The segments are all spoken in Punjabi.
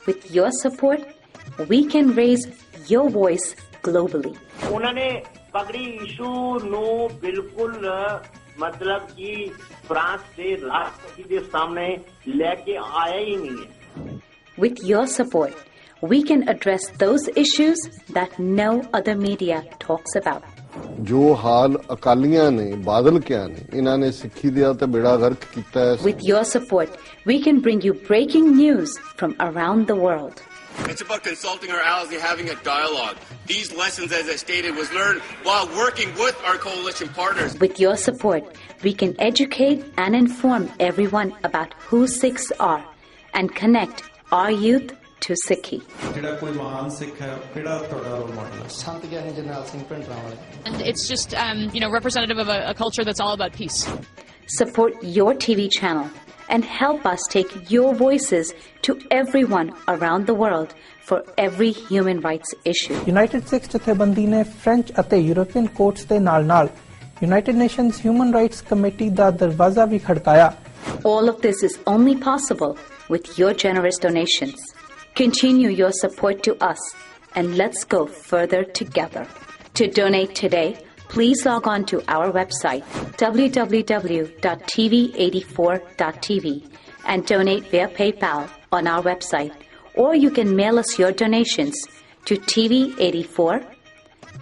With your support, we can raise your voice globally. उन्होंने पगड़ी इशू नो बिल्कुल मतलब कि फ्रांस के राष्ट्रपति के सामने लेके आया ही नहीं है. With your support, we can address those issues that no other media talks about. जो हाल अकालियां ने बादल क्या ने इन्हां ने सिੱਖੀ ਦਾ ਤੇ ਬੇੜਾ ਗਰਕ ਕੀਤਾ ਹੈ. With your support, we can bring you breaking news from around the world. It's about consulting our allies and having a dialogue. These lessons, as I stated, was learned while working with our coalition partners. With your support, we can educate and inform everyone about who Sikhs are and connect our youth to Sikhi. And it's just, representative of a culture that's all about peace. Support your TV channel and help us take your voices to everyone around the world for every human rights issue. United Sikhs ਜਥੇਬੰਦੀ ਨੇ ਫ੍ਰੈਂਚ ਅਤੇ ਯੂਰੋਪੀਅਨ ਕੋਰਟਸ ਦੇ ਨਾਲ-ਨਾਲ United Nations Human Rights Committee ਦਾ ਦਰਵਾਜ਼ਾ ਵੀ ਖੜਕਾਇਆ. All of this is only possible with your generous donations. Continue your support to us and let's go further together. To donate today, please log on to our website www.tv84.tv and donate via PayPal on our website, or you can mail us your donations to TV84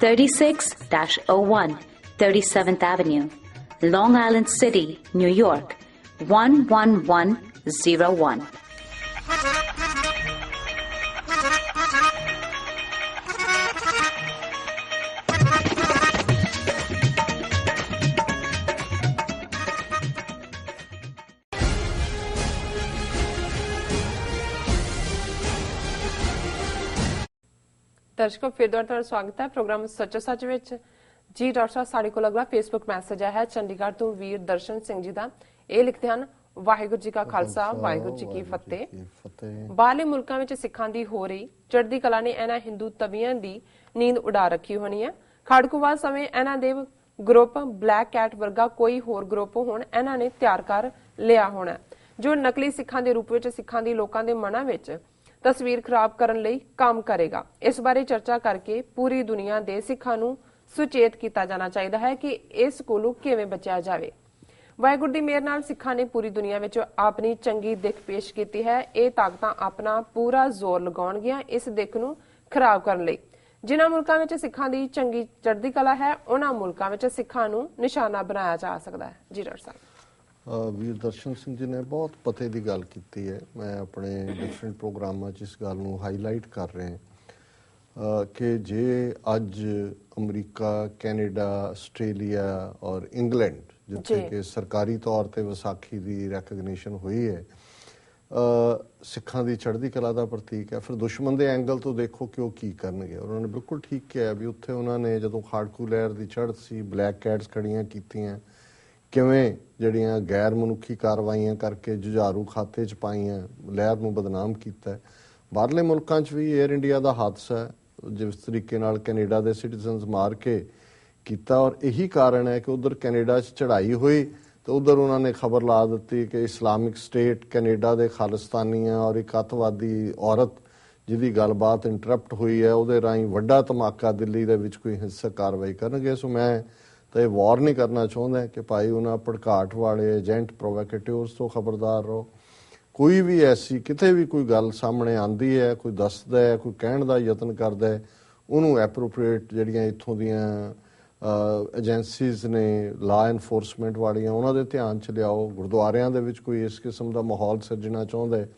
36-01 37th Avenue, Long Island City, New York 11101. दर्शकों फिर ਤੁਹਾਡਾ ਸਵਾਗਤ ਹੈ ਪ੍ਰੋਗਰਾਮ ਸੱਚੋ ਸੱਚ ਵਿੱਚ ਜੀ। ਡਾਕਟਰ ਸਾਹਿਬ ਸਾਡੇ ਕੋਲ ਅਗਲਾ ਫੇਸਬੁੱਕ ਮੈਸੇਜ ਆਇਆ ਹੈ ਚੰਡੀਗੜ੍ਹ ਤੋਂ ਵੀਰ ਦਰਸ਼ਨ ਸਿੰਘ ਜੀ ਦਾ। ਇਹ ਲਿਖਦੇ ਹਨ, ਵਾਹਿਗੁਰੂ ਜੀ ਕਾ ਖਾਲਸਾ ਵਾਹਿਗੁਰੂ ਜੀ ਕੀ ਫਤਿਹ। ਬਾਹਰਲੇ ਮੁਲਕਾਂ ਵਿੱਚ ਸਿੱਖਾਂ ਦੀ ਹੋ ਰਹੀ ਚੜ੍ਹਦੀ ਕਲਾ ਨੇ ਇਹਨਾਂ ਹਿੰਦੂ ਤਵੀਆਂ ਦੀ ਨੀਂਦ ਉਡਾ ਰੱਖੀ ਹੋਣੀ ਹੈ। ਖੜਕੂਵਾਦ ਸਮੇਂ ਇਹਨਾਂ ਦੇ ਗਰੁੱਪ ਬਲੈਕ ਕੈਟ ਵਰਗਾ ਕੋਈ ਹੋਰ ਗਰੁੱਪ ਹੁਣ ਇਹਨਾਂ ਨੇ ਤਿਆਰ ਕਰ ਲਿਆ ਹੋਣਾ, ਜੋ ਨਕਲੀ ਸਿੱਖਾਂ ਦੇ ਰੂਪ ਵਿੱਚ ਸਿੱਖਾਂ ਦੀ ਲੋਕਾਂ ਦੇ ਮਨਾਂ ਵਿੱਚ ਤਸਵੀਰ ਖਰਾਬ ਕਰਨ ਲਈ ਕੰਮ ਕਰੇਗਾ। ਇਸ ਬਾਰੇ ਚਰਚਾ ਕਰਕੇ ਪੂਰੀ ਦੁਨੀਆ ਦੇ ਸਿੱਖਾਂ ਨੂੰ ਸੁਚੇਤ ਕੀਤਾ ਜਾਣਾ ਚਾਹੀਦਾ ਹੈ ਕਿ ਇਸ ਕੋਲੋਂ ਕਿਵੇਂ ਬਚਿਆ ਜਾਵੇ। ਵਾਹਿਗੁਰੂ ਦੀ ਮਿਹਰ ਨਾਲ ਸਿੱਖਾਂ ਨੇ ਪੂਰੀ ਦੁਨੀਆ ਵਿੱਚ ਆਪਣੀ ਚੰਗੀ ਦਿੱਖ ਪੇਸ਼ ਕੀਤੀ ਹੈ। ਇਹ ਤਾਕਤਾਂ ਆਪਣਾ ਪੂਰਾ ਜ਼ੋਰ ਲਗਾਉਣਗੀਆਂ ਇਸ ਦਿੱਖ ਨੂੰ ਖਰਾਬ ਕਰਨ ਲਈ। ਜਿਨ੍ਹਾਂ ਮੁਲਕਾਂ ਵਿੱਚ ਸਿੱਖਾਂ ਦੀ ਚੰਗੀ ਚੜ੍ਹਦੀ ਕਲਾ ਹੈ ਉਹਨਾਂ ਮੁਲਕਾਂ ਵਿੱਚ ਸਿੱਖਾਂ ਨੂੰ ਨਿਸ਼ਾਨਾ ਬਣਾਇਆ ਜਾ ਸਕਦਾ ਹੈ। ਜੀ ਡਾਕਟਰ ਸਾਹਿਬ। ਵੀਰ ਦਰਸ਼ਨ ਸਿੰਘ ਜੀ ਨੇ ਬਹੁਤ ਪਤੇ ਦੀ ਗੱਲ ਕੀਤੀ ਹੈ। ਮੈਂ ਆਪਣੇ ਡਿਫਰੈਂਟ ਪ੍ਰੋਗਰਾਮਾਂ 'ਚ ਇਸ ਗੱਲ ਨੂੰ ਹਾਈਲਾਈਟ ਕਰ ਰਿਹਾ ਕਿ ਜੇ ਅੱਜ ਅਮਰੀਕਾ, ਕੈਨੇਡਾ, ਆਸਟ੍ਰੇਲੀਆ ਔਰ ਇੰਗਲੈਂਡ ਜਿੱਥੇ ਕਿ ਸਰਕਾਰੀ ਤੌਰ ਤੇ ਵਿਸਾਖੀ ਦੀ ਰੈਕਗਨੀਸ਼ਨ ਹੋਈ ਹੈ ਸਿੱਖਾਂ ਦੀ ਚੜ੍ਹਦੀ ਕਲਾ ਦਾ ਪ੍ਰਤੀਕ ਹੈ, ਫਿਰ ਦੁਸ਼ਮਣ ਦੇ ਐਂਗਲ ਤੋਂ ਦੇਖੋ ਕਿ ਉਹ ਕੀ ਕਰਨਗੇ। ਉਹਨਾਂ ਨੇ ਬਿਲਕੁਲ ਠੀਕ ਕਿਹਾ ਵੀ ਉੱਥੇ ਉਹਨਾਂ ਨੇ ਜਦੋਂ ਖਾੜਕੂ ਲਹਿਰ ਦੀ ਚੜ੍ਹ ਸੀ ਬਲੈਕ ਕੈਟਸ ਖੜੀਆਂ ਕੀਤੀਆਂ, ਕਿਵੇਂ ਜਿਹੜੀਆਂ ਗੈਰ ਮਨੁੱਖੀ ਕਾਰਵਾਈਆਂ ਕਰਕੇ ਜੁਝਾਰੂ ਖਾਤੇ 'ਚ ਪਾਈਆਂ, ਲਹਿਰ ਨੂੰ ਬਦਨਾਮ ਕੀਤਾ। ਬਾਹਰਲੇ ਮੁਲਕਾਂ 'ਚ ਵੀ ਏਅਰ ਇੰਡੀਆ ਦਾ ਹਾਦਸਾ ਜਿਸ ਤਰੀਕੇ ਨਾਲ ਕੈਨੇਡਾ ਦੇ ਸਿਟੀਜ਼ਨਸ ਮਾਰ ਕੇ ਕੀਤਾ, ਔਰ ਇਹੀ ਕਾਰਨ ਹੈ ਕਿ ਉਧਰ ਕੈਨੇਡਾ 'ਚ ਚੜ੍ਹਾਈ ਹੋਈ ਤੇ ਉਧਰ ਉਹਨਾਂ ਨੇ ਖਬਰ ਲਾ ਦਿੱਤੀ ਕਿ ਇਸਲਾਮਿਕ ਸਟੇਟ ਕੈਨੇਡਾ ਦੇ ਖਾਲਿਸਤਾਨੀਆਂ ਔਰ ਇੱਕ ਅੱਤਵਾਦੀ ਔਰਤ ਜਿਹਦੀ ਗੱਲਬਾਤ ਇੰਟਰਪਟ ਹੋਈ ਹੈ ਉਹਦੇ ਰਾਹੀਂ ਵੱਡਾ ਧਮਾਕਾ ਦਿੱਲੀ ਦੇ ਵਿੱਚ ਕੋਈ ਹਿੰਸਕ ਕਾਰਵਾਈ ਕਰਨਗੇ। ਸੋ ਮੈਂ ਤਾਂ ਇਹ ਵਾਰ ਨਹੀਂ ਕਰਨਾ ਚਾਹੁੰਦਾ ਕਿ ਭਾਈ ਉਹਨਾਂ ਭੜਕਾਟ ਵਾਲੇ ਏਜੰਟ ਪ੍ਰੋਵੋਕੇਟਿਵਸ ਤੋਂ ਖਬਰਦਾਰ ਰਹੋ। ਕੋਈ ਵੀ ਐਸੀ ਕਿਤੇ ਵੀ ਕੋਈ ਗੱਲ ਸਾਹਮਣੇ ਆਉਂਦੀ ਹੈ, ਕੋਈ ਦੱਸਦਾ ਹੈ, ਕੋਈ ਕਹਿਣ ਦਾ ਯਤਨ ਕਰਦਾ ਹੈ, ਉਹਨੂੰ ਐਪਰੋਪ੍ਰੀਏਟ ਜਿਹੜੀਆਂ ਇੱਥੋਂ ਦੀਆਂ ਏਜੰਸੀਜ਼ ਨੇ ਲਾ ਐਨਫੋਰਸਮੈਂਟ ਵਾਲੀਆਂ ਉਹਨਾਂ ਦੇ ਧਿਆਨ 'ਚ ਲਿਆਓ। ਗੁਰਦੁਆਰਿਆਂ ਦੇ ਵਿੱਚ ਕੋਈ ਇਸ ਕਿਸਮ ਦਾ ਮਾਹੌਲ ਸਿਰਜਣਾ ਚਾਹੁੰਦਾ ਹੈ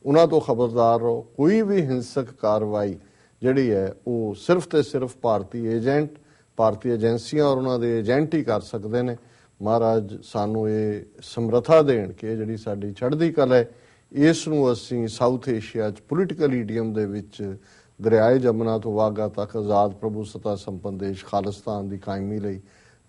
ਉਹਨਾਂ ਤੋਂ ਖਬਰਦਾਰ ਰਹੋ। ਕੋਈ ਵੀ ਹਿੰਸਕ ਕਾਰਵਾਈ ਜਿਹੜੀ ਹੈ ਉਹ ਸਿਰਫ ਤੇ ਸਿਰਫ ਭਾਰਤੀ ਏਜੰਟ, ਭਾਰਤੀ ਏਜੰਸੀਆਂ ਔਰ ਉਹਨਾਂ ਦੇ ਏਜੰਟ ਹੀ ਕਰ ਸਕਦੇ ਨੇ। ਮਹਾਰਾਜ ਸਾਨੂੰ ਇਹ ਸਮਰੱਥਾ ਦੇਣ ਕਿ ਇਹ ਜਿਹੜੀ ਸਾਡੀ ਚੜ੍ਹਦੀ ਕਲਾ ਹੈ ਇਸ ਨੂੰ ਅਸੀਂ ਸਾਊਥ ਏਸ਼ੀਆ 'ਚ ਪੋਲੀਟੀਕਲ ਈਡੀਅਮ ਦੇ ਵਿੱਚ ਦਰਿਆਏ ਜਮਨਾ ਤੋਂ ਵਾਘਾ ਤੱਕ ਆਜ਼ਾਦ ਪ੍ਰਭੂ ਸੱਤਾ ਸੰਪੰਨ ਦੇਸ਼ ਖਾਲਿਸਤਾਨ ਦੀ ਕਾਇਮੀ ਲਈ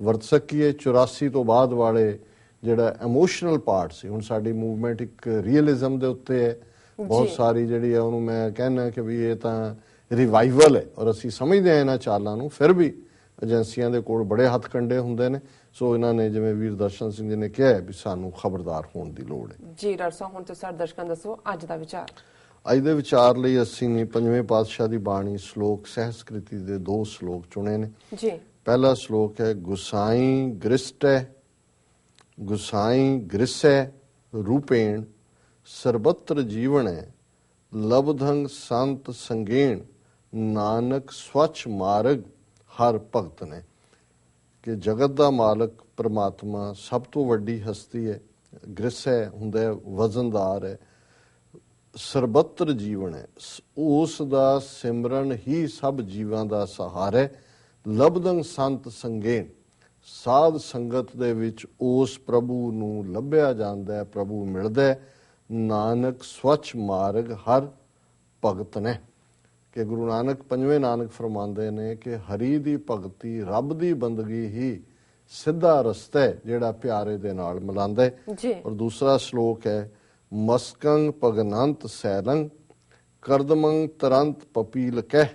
ਵਰਤ ਸਕੀਏ। 84 ਤੋਂ ਬਾਅਦ ਵਾਲੇ ਜਿਹੜਾ ਇਮੋਸ਼ਨਲ ਪਾਰਟ ਸੀ, ਹੁਣ ਸਾਡੀ ਮੂਵਮੈਂਟ ਇੱਕ ਰੀਅਲਿਜ਼ਮ ਦੇ ਉੱਤੇ ਹੈ ਬਹੁਤ ਸਾਰੀ ਜਿਹੜੀ ਹੈ, ਉਹਨੂੰ ਮੈਂ ਕਹਿਣਾ ਕਿ ਵੀ ਇਹ ਤਾਂ ਰਿਵਾਈਵਲ ਹੈ ਔਰ ਅਸੀਂ ਸਮਝਦੇ ਹਾਂ ਇਹਨਾਂ ਚਾਲਾਂ ਨੂੰ। ਫਿਰ ਵੀ ਏਜੰਸੀਆਂ ਦੇ ਕੋਲ ਬੜੇ ਹੱਥ ਕੰਡੇ ਹੁੰਦੇ ਨੇ। ਸੋ ਇਹਨਾਂ ਨੇ ਜਿਵੇਂ ਵੀਰ ਦਰਸ਼ਨ ਸਿੰਘ ਜੀ ਨੇ ਕਿਹਾ ਵੀ ਸਾਨੂੰ ਖਬਰਦਾਰ ਹੋਣ ਦੀ ਲੋੜ ਹੈ। ਜੀ ਡਾਕਟਰ ਸਾਹਿਬ, ਹੁਣ ਤੁਸੀਂ ਸਾਡੇ ਦਰਸ਼ਕਾਂ ਨੂੰ ਦੱਸੋ ਅੱਜ ਦਾ ਵਿਚਾਰ। ਅੱਜ ਦੇ ਵਿਚਾਰ ਲਈ ਅਸੀਂ ਪੰਜਵੇਂ ਪਾਤਸ਼ਾਹ ਦੀ ਬਾਣੀ ਸ਼ਲੋਕ ਸਹਿਸਕ੍ਰਿਤੀ ਦੇ 2 ਸ਼ਲੋਕ ਚੁਣੇ ਨੇ ਜੀ। ਪਹਿਲਾ ਸ਼ਲੋਕ ਹੈ ਗੁਸਾਈ ਗ੍ਰਿਸੈ ਰੂਪੇਣ ਸਰਬੱਤਰ ਜੀਵਣੈ ਲਬਧੰ ਸੰਤ ਸੰਗੇਣ ਨਾਨਕ ਸਵੱਛ ਮਾਰਗ ਹਰ ਭਗਤ ਨੇ। ਕਿ ਜਗਤ ਦਾ ਮਾਲਕ ਪ੍ਰਮਾਤਮਾ ਸਭ ਤੋਂ ਵੱਡੀ ਹਸਤੀ ਹੈ। ਗ੍ਰਿਸੈ ਹੁੰਦਾ ਵਜ਼ਨਦਾਰ ਹੈ। ਸਰਬੱਤਰ ਜੀਵਨ ਹੈ, ਉਸ ਦਾ ਸਿਮਰਨ ਹੀ ਸਭ ਜੀਵਾਂ ਦਾ ਸਹਾਰਾ ਹੈ। ਲਬਧੰ ਸੰਤ ਸੰਗੇਣ, ਸਾਧ ਸੰਗਤ ਦੇ ਵਿੱਚ ਉਸ ਪ੍ਰਭੂ ਨੂੰ ਲੱਭਿਆ ਜਾਂਦਾ ਹੈ, ਪ੍ਰਭੂ ਮਿਲਦਾ ਹੈ। ਨਾਨਕ ਸਵੱਛ ਮਾਰਗ ਹਰ ਭਗਤ ਨੇ। ਕਿ ਗੁਰੂ ਨਾਨਕ ਪੰਜਵੇਂ ਨਾਨਕ ਫਰਮਾਉਂਦੇ ਨੇ ਕਿ ਹਰੀ ਦੀ ਭਗਤੀ, ਰੱਬ ਦੀ ਬੰਦਗੀ ਹੀ ਸਿੱਧਾ ਰਸਤਾ ਹੈ ਜਿਹੜਾ ਪਿਆਰੇ ਦੇ ਨਾਲ ਮਿਲਾਉਂਦਾ ਹੈ। ਔਰ ਦੂਸਰਾ ਸ਼ਲੋਕ ਹੈ ਮਸਕੰ ਭਗਨੰਤ ਸੈਲੰ ਕਰਦਮੰ ਤਰੰਤ ਪਪੀਲ ਕਹਿ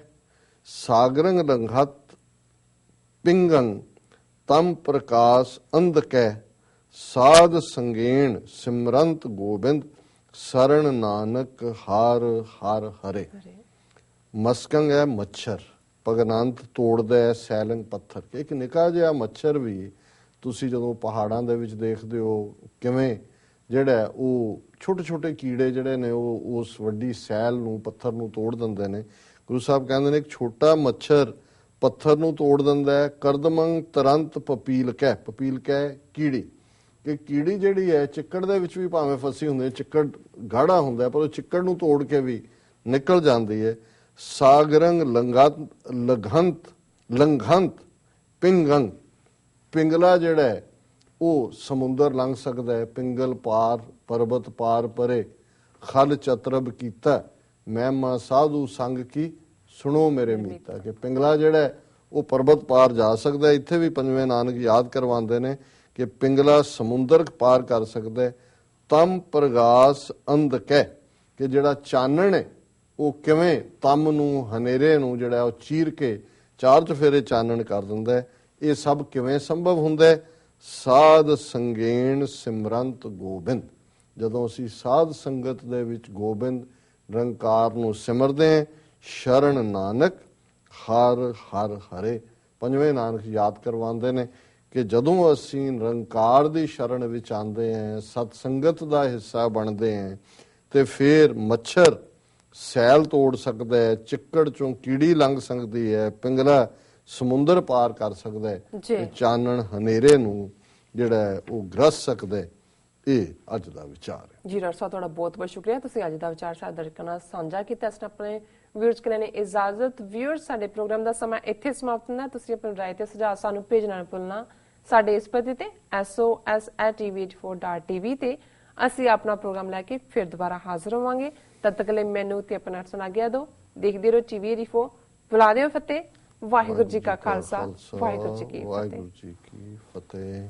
ਸਾਗਰੰ ਲੰਘਤ ਪਿੰਗੰ ਤਮ ਪ੍ਰਕਾਸ਼ ਅੰਧ ਕਹਿ ਸਾਧ ਸੰਗੇਣ ਸਿਮਰੰਤ ਗੋਬਿੰਦ ਸਰਣ ਨਾਨਕ ਹਰ ਹਰ ਹਰੇ। ਮਸਕੰਗ ਹੈ ਮੱਛਰ, ਭਗਨੰਤ ਤੋੜਦਾ ਹੈ, ਸੈਲੰਗ ਪੱਥਰ। ਇੱਕ ਨਿੱਕਾ ਜਿਹਾ ਮੱਛਰ ਵੀ ਤੁਸੀਂ ਜਦੋਂ ਪਹਾੜਾਂ ਦੇ ਵਿੱਚ ਦੇਖਦੇ ਹੋ ਕਿਵੇਂ ਜਿਹੜਾ ਉਹ ਛੋਟੇ ਛੋਟੇ ਕੀੜੇ ਜਿਹੜੇ ਨੇ ਉਹ ਉਸ ਵੱਡੀ ਸੈਲ ਨੂੰ, ਪੱਥਰ ਨੂੰ ਤੋੜ ਦਿੰਦੇ ਨੇ। ਗੁਰੂ ਸਾਹਿਬ ਕਹਿੰਦੇ ਨੇ ਇੱਕ ਛੋਟਾ ਮੱਛਰ ਪੱਥਰ ਨੂੰ ਤੋੜ ਦਿੰਦਾ ਹੈ। ਕਰਦਮੰਗ ਤਰੰਤ ਪਪੀਲ ਕਹਿ ਕੀੜੀ। ਕਿ ਕੀੜੀ ਜਿਹੜੀ ਹੈ ਚਿੱਕੜ ਦੇ ਵਿੱਚ ਵੀ ਭਾਵੇਂ ਫਸੀ ਹੁੰਦੀ ਹੈ, ਚਿੱਕੜ ਗਾੜਾ ਹੁੰਦਾ ਪਰ ਉਹ ਚਿੱਕੜ ਨੂੰ ਤੋੜ ਕੇ ਵੀ ਨਿਕਲ ਜਾਂਦੀ ਹੈ। ਸਾਗਰੰਗ ਲੰਘੰਤ ਪਿੰਗੰਗ, ਪਿੰਗਲਾ ਜਿਹੜਾ ਹੈ ਉਹ ਸਮੁੰਦਰ ਲੰਘ ਸਕਦਾ ਹੈ। ਪਿੰਗਲ ਪਾਰ ਪਰਬਤ ਪਾਰ ਪਰੇ ਖਲ ਚਤਰਬ ਕੀਤਾ ਮਹਿਮਾ ਸਾਧੂ ਸੰਗ ਕੀ ਸੁਣੋ ਮੇਰੇ ਮੀਤਾ। ਕਿ ਪਿੰਗਲਾ ਜਿਹੜਾ ਉਹ ਪਰਬਤ ਪਾਰ ਜਾ ਸਕਦਾ। ਇੱਥੇ ਵੀ ਪੰਜਵੇਂ ਨਾਨਕ ਯਾਦ ਕਰਵਾਉਂਦੇ ਨੇ ਕਿ ਪਿੰਗਲਾ ਸਮੁੰਦਰ ਪਾਰ ਕਰ ਸਕਦਾ ਹੈ। ਤਮ ਪ੍ਰਗਾਸ ਅੰਧ ਕਹਿ, ਕਿ ਜਿਹੜਾ ਚਾਨਣ ਹੈ ਉਹ ਕਿਵੇਂ ਤਮ ਨੂੰ, ਹਨੇਰੇ ਨੂੰ ਜਿਹੜਾ ਉਹ ਚੀਰ ਕੇ 4 ਚੁਫੇਰੇ ਚਾਨਣ ਕਰ ਦਿੰਦਾ ਹੈ। ਇਹ ਸਭ ਕਿਵੇਂ ਸੰਭਵ ਹੁੰਦਾ ਹੈ? ਸਾਧ ਸੰਗੇਣ ਸਿਮਰੰਤ ਗੋਬਿੰਦ। ਜਦੋਂ ਅਸੀਂ ਸਾਧ ਸੰਗਤ ਦੇ ਵਿੱਚ ਗੋਬਿੰਦ ਨਿਰੰਕਾਰ ਨੂੰ ਸਿਮਰਦੇ ਹਾਂ। ਸ਼ਰਨ ਨਾਨਕ ਹਰ ਹਰ ਹਰੇ। ਪੰਜਵੇਂ ਨਾਨਕ ਯਾਦ ਕਰਵਾਉਂਦੇ ਨੇ ਕਿ ਜਦੋਂ ਅਸੀਂ ਨਿਰੰਕਾਰ ਦੀ ਸ਼ਰਨ ਵਿੱਚ ਆਉਂਦੇ ਹਾਂ, ਸਤ ਸੰਗਤ ਦਾ ਹਿੱਸਾ ਬਣਦੇ ਹਾਂ, ਤੇ ਫਿਰ ਮੱਛਰ ਸੈਲ ਤੋੜ ਸਕਦਾ ਹੈ, ਚਿੱਕੜ ਚੋਂ ਕੀੜੀ ਲੰਘ ਸਕਦੀ ਹੈ, ਪਿੰਗਲਾ ਸਮੁੰਦਰ ਪਾਰ ਕਰ ਸਕਦਾ ਹੈ, ਤੇ ਚਾਨਣ ਹਨੇਰੇ ਨੂੰ ਜਿਹੜਾ ਉਹ ਗ੍ਰਸ ਸਕਦਾ ਹੈ। ਇਹ ਅੱਜ ਦਾ ਵਿਚਾਰ ਹੈ। ਜੀ ਡਾਕਟਰ ਸਾਹਿਬ, ਤੁਹਾਡਾ ਬਹੁਤ ਬਹੁਤ ਸ਼ੁਕਰੀਆ। ਤੁਸੀਂ ਅੱਜ ਦਾ ਵਿਚਾਰ ਸਾਡੇ ਦਰਸ਼ਕਾਂ ਨਾਲ ਸਾਂਝਾ ਕੀਤਾ। ਇਸ ਨਾਲ ਆਪਣੇ ਵਿਊਅਰਸ ਕੋਲ ਨੇ ਇਜਾਜ਼ਤ। ਵਿਊਅਰਸ, ਸਾਡੇ ਪ੍ਰੋਗਰਾਮ ਦਾ ਸਮਾਂ ਇੱਥੇ ਸਮਾਪਤ ਹੁੰਦਾ। ਤੁਸੀਂ ਆਪਣੀ ਰਾਏ ਤੇ ਸੁਝਾਅ ਸਾਨੂੰ ਭੇਜਣਾ ਨਾ ਭੁੱਲਣਾ। ਸਾਡੇ ਇਸ ਪਤੇ ਤੇ sos@tv84.tv ਤੇ ਅਸੀਂ ਆਪਣਾ ਪ੍ਰੋਗਰਾਮ ਲੈ ਕੇ ਫਿਰ ਦੁਬਾਰਾ ਹਾਜ਼ਰ ਹੋਵਾਂਗੇ। ਤਦ ਤੱਕ ਲਈ ਮੈਨੂੰ ਤੇ ਆਪਣਾ ਸੁਣਾ ਗਿਆ ਦਿਓ। ਦੇਖਦੇ ਰਹੋ TV 84। ਬੁਲਾ ਦਿਓ ਫਤਿਹ। ਵਾਹਿਗੁਰੂ ਜੀ ਕਾ ਖਾਲਸਾ, ਵਾਹਿਗੁਰੂ ਜੀ ਕੀ ਫਤਿਹ।